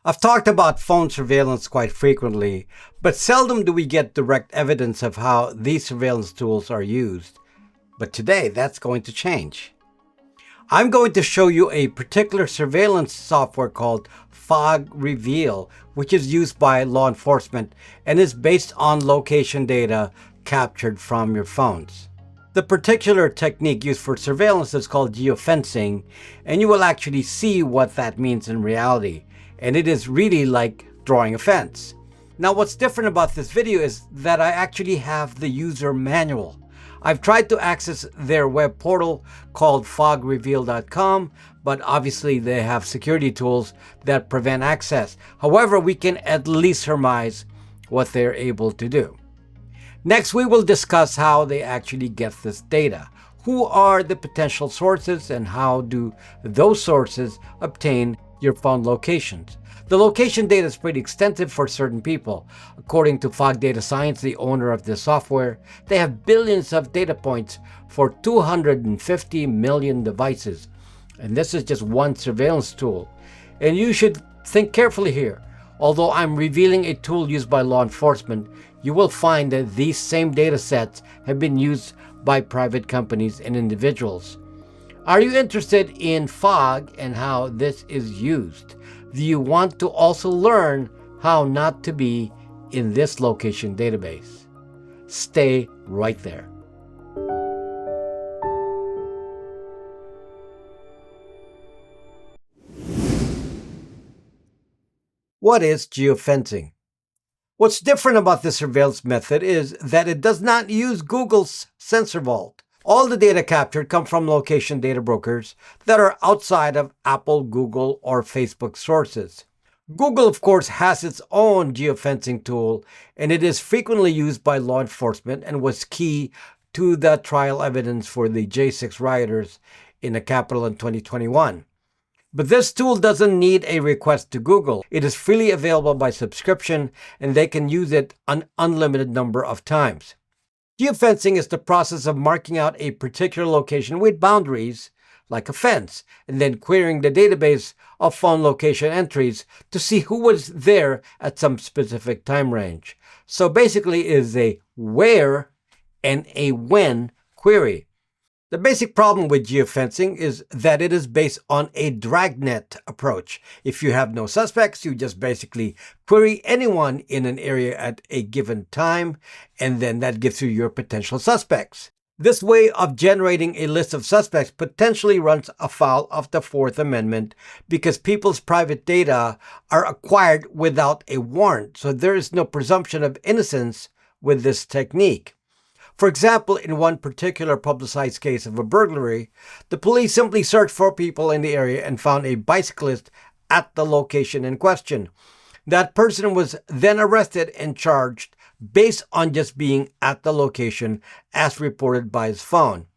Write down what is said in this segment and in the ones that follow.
I've talked about phone surveillance quite frequently, but seldom do we get direct evidence of how these surveillance tools are used. But today, that's going to change. I'm going to show you a particular surveillance software called Fog Reveal, which is used by law enforcement and is based on location data captured from your phones. The particular technique used for surveillance is called geofencing, and you will actually see what that means in reality. And it is really like drawing a fence. Now, what's different about this video is that I actually have the user manual. I've tried to access their web portal called fogreveal.com, but obviously they have security tools that prevent access. However, we can at least surmise what they're able to do. Next, we will discuss how they actually get this data. Who are the potential sources and how do those sources obtain your phone locations? The location data is pretty extensive for certain people. According to Fog Data Science, the owner of this software, they have billions of data points for 250 million devices. And this is just one surveillance tool. And you should think carefully here. Although I'm revealing a tool used by law enforcement, you will find that these same data sets have been used by private companies and individuals. Are you interested in fog and how this is used? Do you want to also learn how not to be in this location database? Stay right there. What is geofencing? What's different about this surveillance method is that it does not use Google's sensor vault. All the data captured come from location data brokers that are outside of Apple, Google, or Facebook sources. Google, of course, has its own geofencing tool, and it is frequently used by law enforcement and was key to the trial evidence for the J6 rioters in the Capitol in 2021. But this tool doesn't need a request to Google. It is freely available by subscription, and they can use it an unlimited number of times. Geofencing is the process of marking out a particular location with boundaries, like a fence, and then querying the database of phone location entries to see who was there at some specific time range. So basically, it is a where and a when query. The basic problem with geofencing is that it is based on a dragnet approach. If you have no suspects, you just basically query anyone in an area at a given time, and then that gives you your potential suspects. This way of generating a list of suspects potentially runs afoul of the Fourth Amendment because people's private data are acquired without a warrant, so there is no presumption of innocence with this technique. For example, in one particular publicized case of a burglary, the police simply searched for people in the area and found a bicyclist at the location in question. That person was then arrested and charged based on just being at the location as reported by his phone.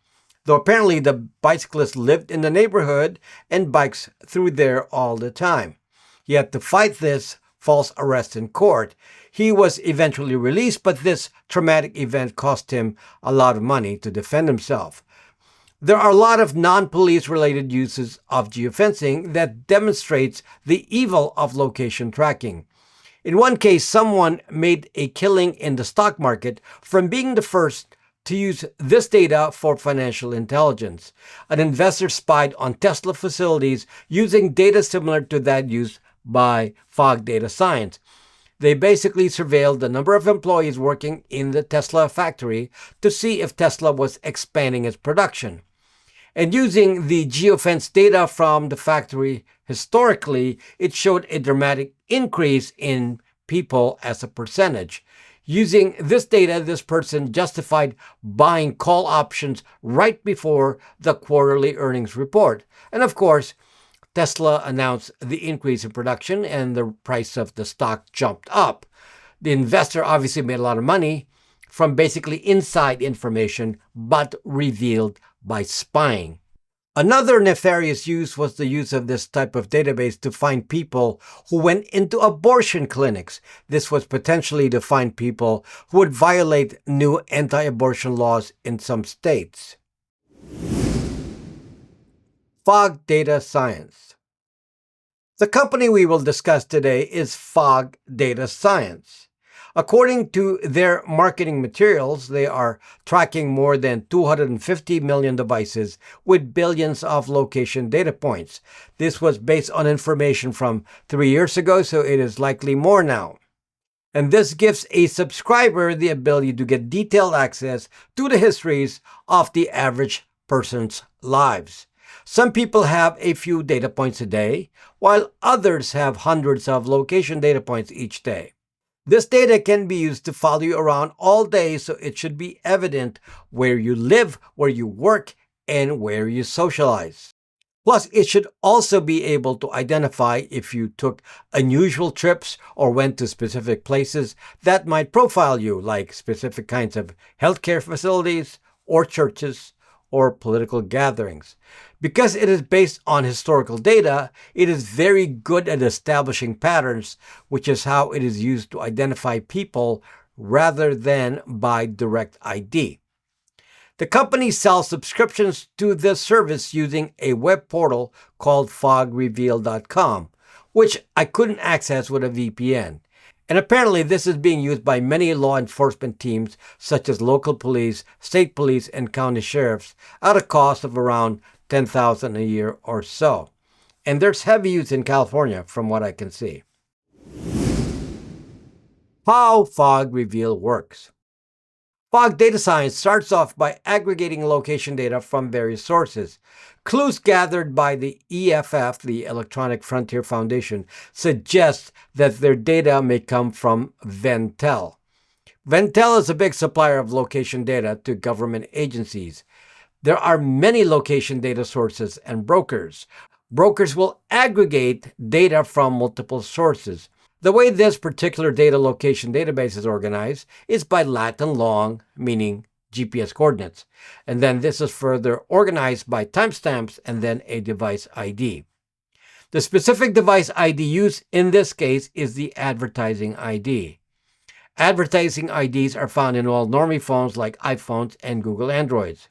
Though apparently the bicyclist lived in the neighborhood and bikes through there all the time. Yet to fight this false arrest in court, he was eventually released, but this traumatic event cost him a lot of money to defend himself. There are a lot of non-police related uses of geofencing that demonstrates the evil of location tracking. In one case, someone made a killing in the stock market from being the first to use this data for financial intelligence. An investor spied on Tesla facilities using data similar to that used by Fog Data Science. They basically surveilled the number of employees working in the Tesla factory to see if Tesla was expanding its production. And using the geofence data from the factory historically, it showed a dramatic increase in people as a percentage. Using this data, this person justified buying call options right before the quarterly earnings report. And of course, Tesla announced the increase in production and the price of the stock jumped up. The investor obviously made a lot of money from basically inside information, but revealed by spying. Another nefarious use was the use of this type of database to find people who went into abortion clinics. This was potentially to find people who would violate new anti-abortion laws in some states. Fog Data Science. The company we will discuss today is Fog Data Science. According to their marketing materials, they are tracking more than 250 million devices with billions of location data points. This was based on information from 3 years ago, so it is likely more now. And this gives a subscriber the ability to get detailed access to the histories of the average person's lives. Some people have a few data points a day, while others have hundreds of location data points each day. This data can be used to follow you around all day, so it should be evident where you live, where you work, and where you socialize. Plus, it should also be able to identify if you took unusual trips or went to specific places that might profile you, like specific kinds of healthcare facilities or churches or political gatherings. Because it is based on historical data, it is very good at establishing patterns, which is how it is used to identify people rather than by direct ID. The company sells subscriptions to this service using a web portal called fogreveal.com, which I couldn't access with a VPN. And apparently this is being used by many law enforcement teams such as local police, state police, and county sheriffs at a cost of around $10,000 a year or so. And there's heavy use in California from what I can see. How Fog Reveal works. Fog Data Science starts off by aggregating location data from various sources. Clues gathered by the EFF, the Electronic Frontier Foundation, suggest that their data may come from Ventel. Ventel is a big supplier of location data to government agencies. There are many location data sources and brokers. Brokers will aggregate data from multiple sources. The way this particular data location database is organized is by lat and long, meaning GPS coordinates. And then this is further organized by timestamps and then a device ID. The specific device ID used in this case is the advertising ID. Advertising IDs are found in all normie phones like iPhones and Google Androids.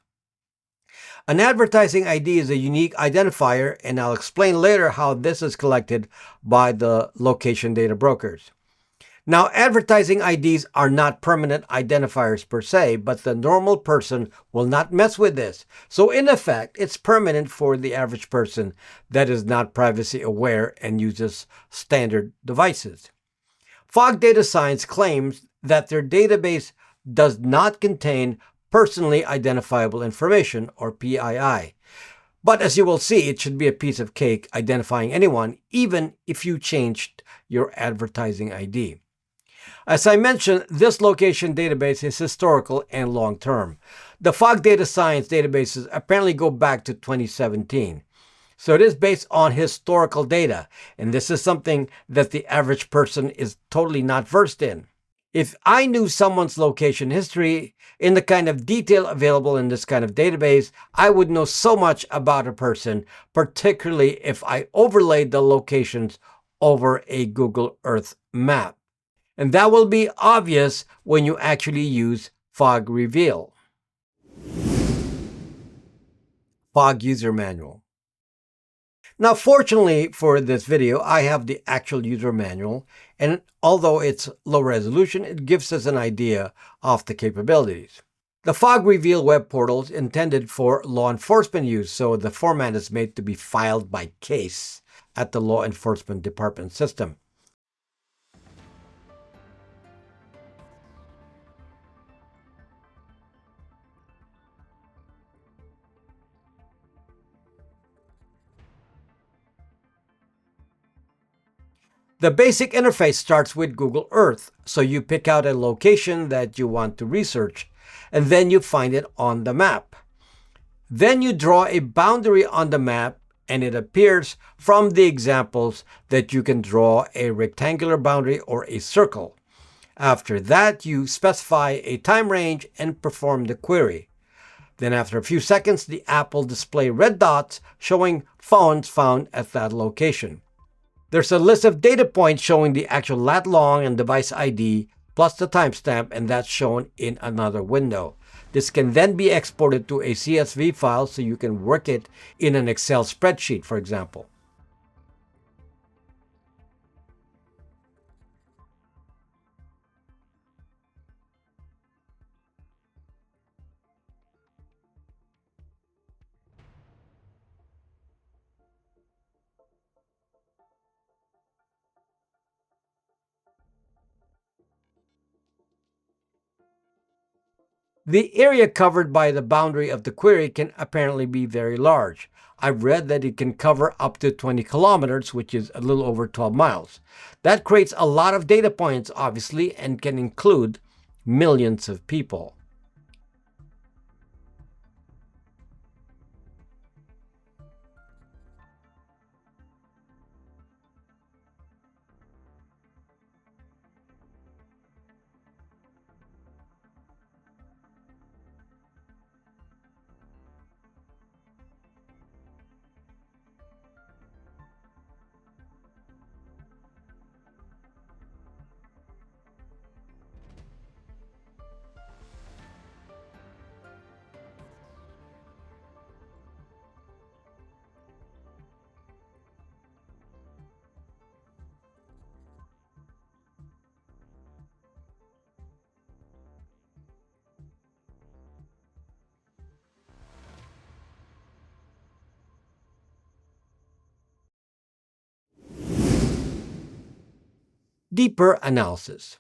An advertising ID is a unique identifier, and I'll explain later how this is collected by the location data brokers. Now, advertising IDs are not permanent identifiers per se, but the normal person will not mess with this. So in effect, it's permanent for the average person that is not privacy aware and uses standard devices. Fog Data Science claims that their database does not contain personally identifiable information, or PII. But as you will see, it should be a piece of cake identifying anyone, even if you changed your advertising ID. As I mentioned, this location database is historical and long-term. The Fog Data Science databases apparently go back to 2017. So it is based on historical data, and this is something that the average person is totally not versed in. If I knew someone's location history in the kind of detail available in this kind of database, I would know so much about a person, particularly if I overlaid the locations over a Google Earth map. And that will be obvious when you actually use Fog Reveal. Fog User Manual. Now, fortunately for this video, I have the actual user manual, and although it's low resolution, it gives us an idea of the capabilities. The Fog Reveal web portal is intended for law enforcement use, so the format is made to be filed by case at the law enforcement department system. The basic interface starts with Google Earth, so you pick out a location that you want to research, and then you find it on the map. Then you draw a boundary on the map, and it appears from the examples that you can draw a rectangular boundary or a circle. After that, you specify a time range and perform the query. Then after a few seconds, the app will display red dots showing phones found at that location. There's a list of data points showing the actual lat long and device ID plus the timestamp, and that's shown in another window. This can then be exported to a CSV file so you can work it in an Excel spreadsheet, for example. The area covered by the boundary of the query can apparently be very large. I've read that it can cover up to 20 kilometers, which is a little over 12 miles. That creates a lot of data points, obviously, and can include millions of people. Deeper analysis.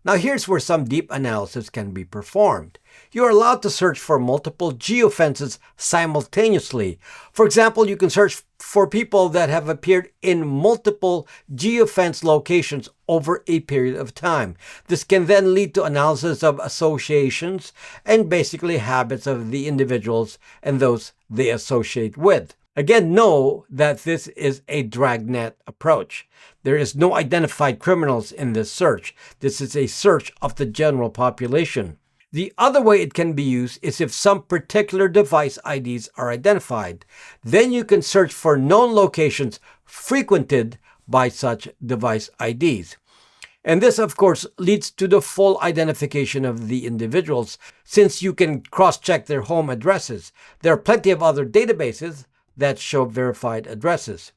Now here's where some deep analysis can be performed. You are allowed to search for multiple geofences simultaneously. For example, you can search for people that have appeared in multiple geofence locations over a period of time. This can then lead to analysis of associations and basically habits of the individuals and those they associate with. Again, know that this is a dragnet approach. There is no identified criminals in this search. This is a search of the general population. The other way it can be used is if some particular device IDs are identified. Then you can search for known locations frequented by such device IDs. And this, of course, leads to the full identification of the individuals, since you can cross-check their home addresses. There are plenty of other databases that show verified addresses.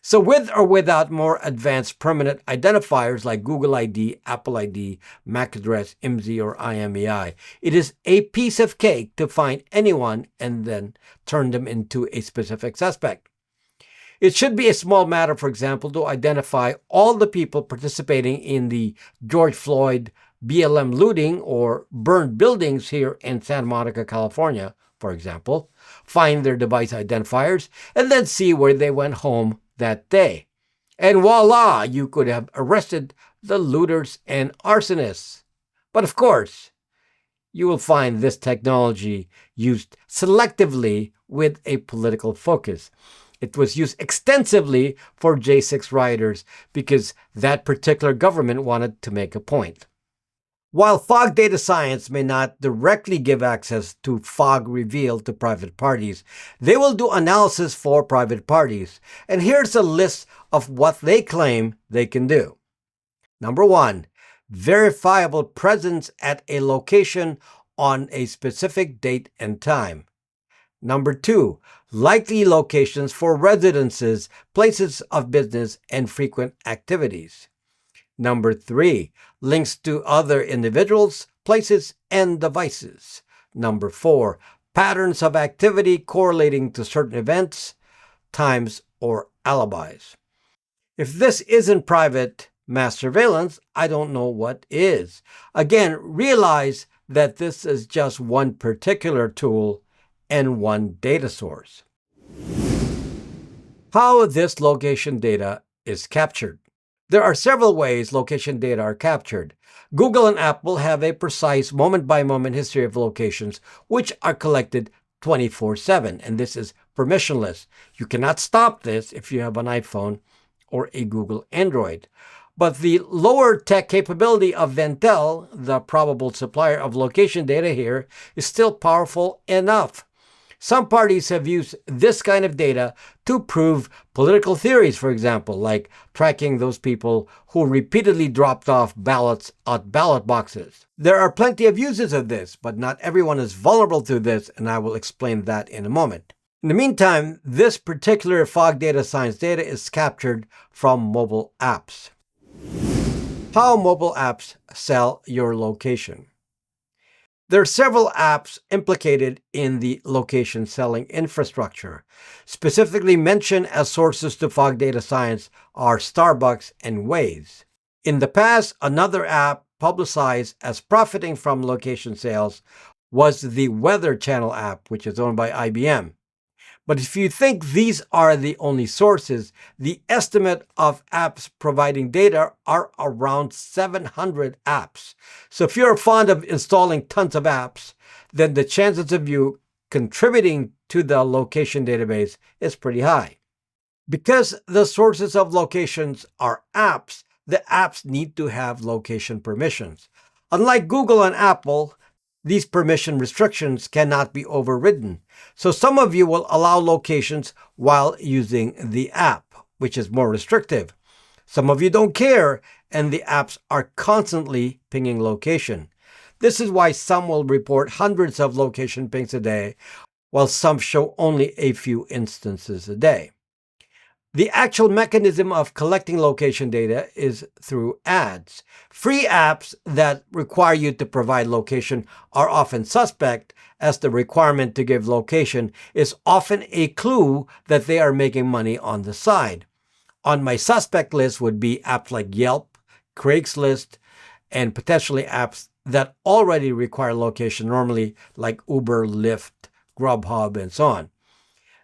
So with or without more advanced permanent identifiers like Google ID, Apple ID, MAC address, IMSI, or IMEI, it is a piece of cake to find anyone and then turn them into a specific suspect. It should be a small matter, for example, to identify all the people participating in the George Floyd BLM looting or burned buildings here in Santa Monica, California, for example, find their device identifiers, and then see where they went home that day. And voila, you could have arrested the looters and arsonists. But of course, you will find this technology used selectively with a political focus. It was used extensively for J6 rioters because that particular government wanted to make a point. While fog data science may not directly give access to fog revealed to private parties, they will do analysis for private parties. And here's a list of what they claim they can do. Number 1, verifiable presence at a location on a specific date and time. Number 2, likely locations for residences, places of business, and frequent activities. Number 3, links to other individuals, places, and devices. Number 4, patterns of activity correlating to certain events, times, or alibis. If this isn't private mass surveillance, I don't know what is. Again, realize that this is just one particular tool and one data source. How this location data is captured. There are several ways location data are captured. Google and Apple have a precise moment-by-moment history of locations, which are collected 24/7, and this is permissionless. You cannot stop this if you have an iPhone or a Google Android. But the lower tech capability of Ventel, the probable supplier of location data here, is still powerful enough. Some parties have used this kind of data to prove political theories, for example, like tracking those people who repeatedly dropped off ballots at ballot boxes. There are plenty of uses of this, but not everyone is vulnerable to this, and I will explain that in a moment. In the meantime, this particular fog data science data is captured from mobile apps. How mobile apps sell your location. There are several apps implicated in the location selling infrastructure. Specifically mentioned as sources to fog data science are Starbucks and Waze. In the past, another app publicized as profiting from location sales was the Weather Channel app, which is owned by IBM. But if you think these are the only sources, the estimate of apps providing data are around 700 apps. So if you're fond of installing tons of apps, then the chances of you contributing to the location database is pretty high. Because the sources of locations are apps, the apps need to have location permissions. Unlike Google and Apple, these permission restrictions cannot be overridden. So some of you will allow locations while using the app, which is more restrictive. Some of you don't care, and the apps are constantly pinging location. This is why some will report hundreds of location pings a day, while some show only a few instances a day. The actual mechanism of collecting location data is through ads. Free apps that require you to provide location are often suspect, as the requirement to give location is often a clue that they are making money on the side. On my suspect list would be apps like Yelp, Craigslist, and potentially apps that already require location, normally like Uber, Lyft, Grubhub, and so on.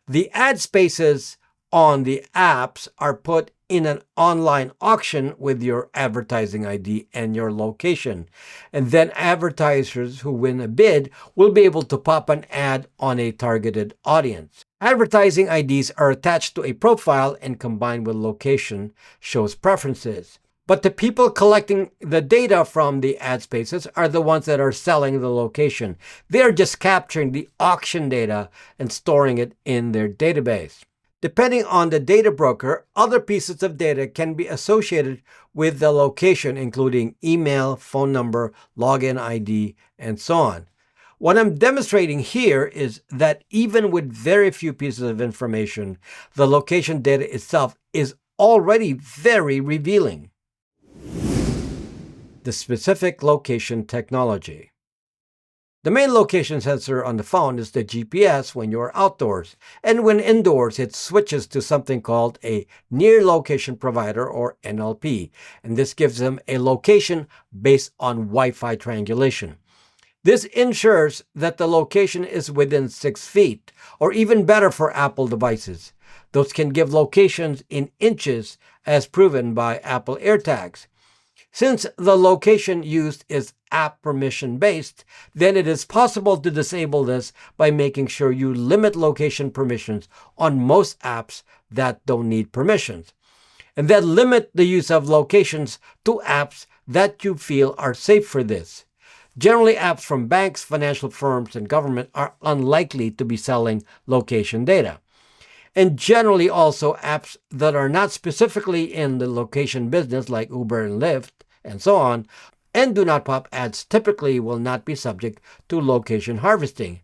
The ad spaces on the apps are put in an online auction with your advertising ID and your location. And then advertisers who win a bid will be able to pop an ad on a targeted audience. Advertising IDs are attached to a profile and combined with location shows preferences. But the people collecting the data from the ad spaces are the ones that are selling the location. They are just capturing the auction data and storing it in their database. Depending on the data broker, other pieces of data can be associated with the location, including email, phone number, login ID, and so on. What I'm demonstrating here is that even with very few pieces of information, the location data itself is already very revealing. The specific location technology. The main location sensor on the phone is the GPS when you're outdoors, and when indoors it switches to something called a Near Location Provider, or NLP, and this gives them a location based on Wi-Fi triangulation. This ensures that the location is within 6 feet, or even better for Apple devices. Those can give locations in inches, as proven by Apple AirTags. Since the location used is app permission based, then it is possible to disable this by making sure you limit location permissions on most apps that don't need permissions. And then limit the use of locations to apps that you feel are safe for this. Generally, apps from banks, financial firms, and government are unlikely to be selling location data. And generally also apps that are not specifically in the location business, like Uber and Lyft, and so on, and do not pop ads typically will not be subject to location harvesting.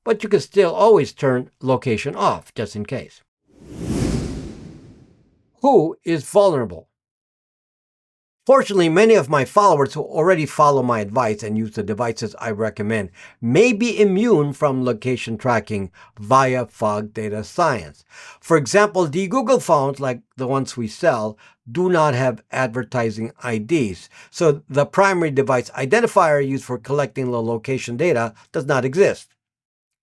But you can still always turn location off, just in case. Who is vulnerable? Fortunately, many of my followers who already follow my advice and use the devices I recommend may be immune from location tracking via fog data science. For example, the Google phones, like the ones we sell, do not have advertising IDs, so the primary device identifier used for collecting the location data does not exist.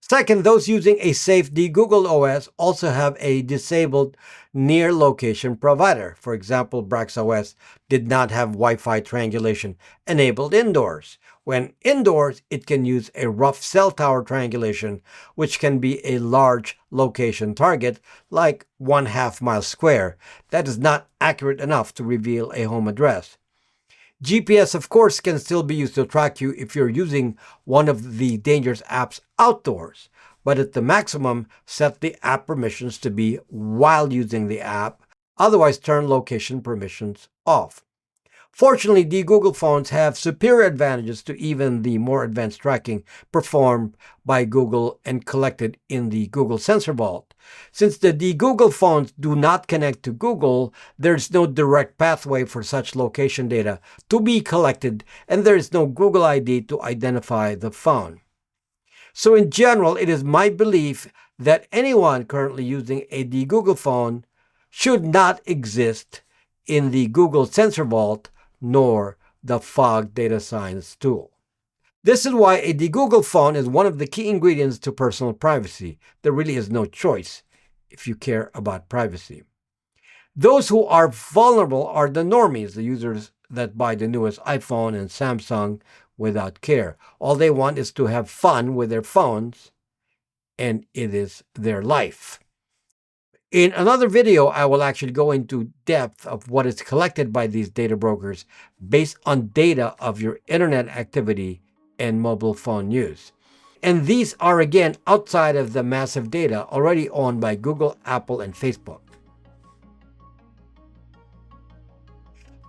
Second, those using a safe Google OS also have a disabled near location provider. For example, BraX did not have Wi-Fi triangulation enabled indoors. When indoors, it can use a rough cell tower triangulation, which can be a large location target, like 1/2 mile square. That is not accurate enough to reveal a home address. GPS, of course, can still be used to track you if you're using one of the dangerous apps outdoors, but at the maximum, set the app permissions to be while using the app, otherwise turn location permissions off. Fortunately, the Google phones have superior advantages to even the more advanced tracking performed by Google and collected in the Google Sensor Vault. Since the Google phones do not connect to Google, there is no direct pathway for such location data to be collected, and there is no Google ID to identify the phone. So in general, it is my belief that anyone currently using a Google phone should not exist in the Google Sensor Vault nor the fog data science tool. This is why a Indiegogo phone is one of the key ingredients to personal privacy. There really is no choice if you care about privacy. Those who are vulnerable are the normies, the users that buy the newest iPhone and Samsung without care. All they want is to have fun with their phones, and it is their life. In another video, I will actually go into depth of what is collected by these data brokers based on data of your internet activity and mobile phone use. And these are, again, outside of the massive data already owned by Google, Apple, and Facebook.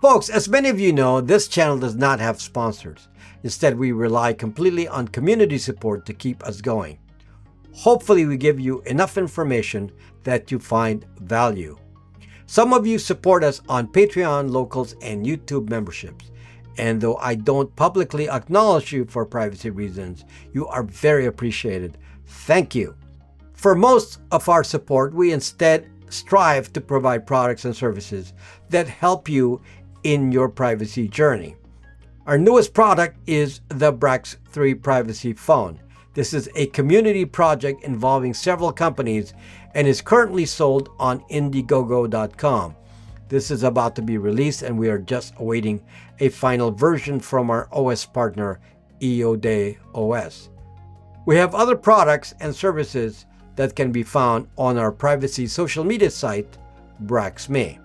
Folks, as many of you know, this channel does not have sponsors. Instead, we rely completely on community support to keep us going. Hopefully, we give you enough information that you find value. Some of you support us on Patreon, Locals, and YouTube memberships. And though I don't publicly acknowledge you for privacy reasons, you are very appreciated. Thank you. For most of our support, we instead strive to provide products and services that help you in your privacy journey. Our newest product is the BraX3 Privacy Phone. This is a community project involving several companies and is currently sold on Indiegogo.com. This is about to be released, and we are just awaiting a final version from our OS partner, Odysee OS. We have other products and services that can be found on our privacy social media site, BraX3.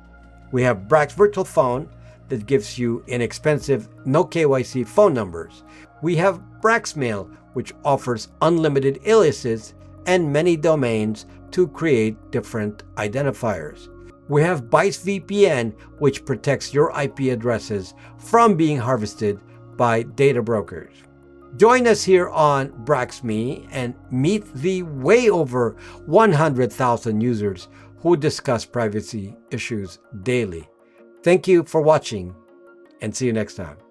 We have BraX Virtual Phone that gives you inexpensive, no KYC phone numbers. We have BraX Mail, which offers unlimited aliases and many domains to create different identifiers. We have Bytes VPN, which protects your IP addresses from being harvested by data brokers. Join us here on BraX3 and meet the way over 100,000 users who discuss privacy issues daily. Thank you for watching, and see you next time.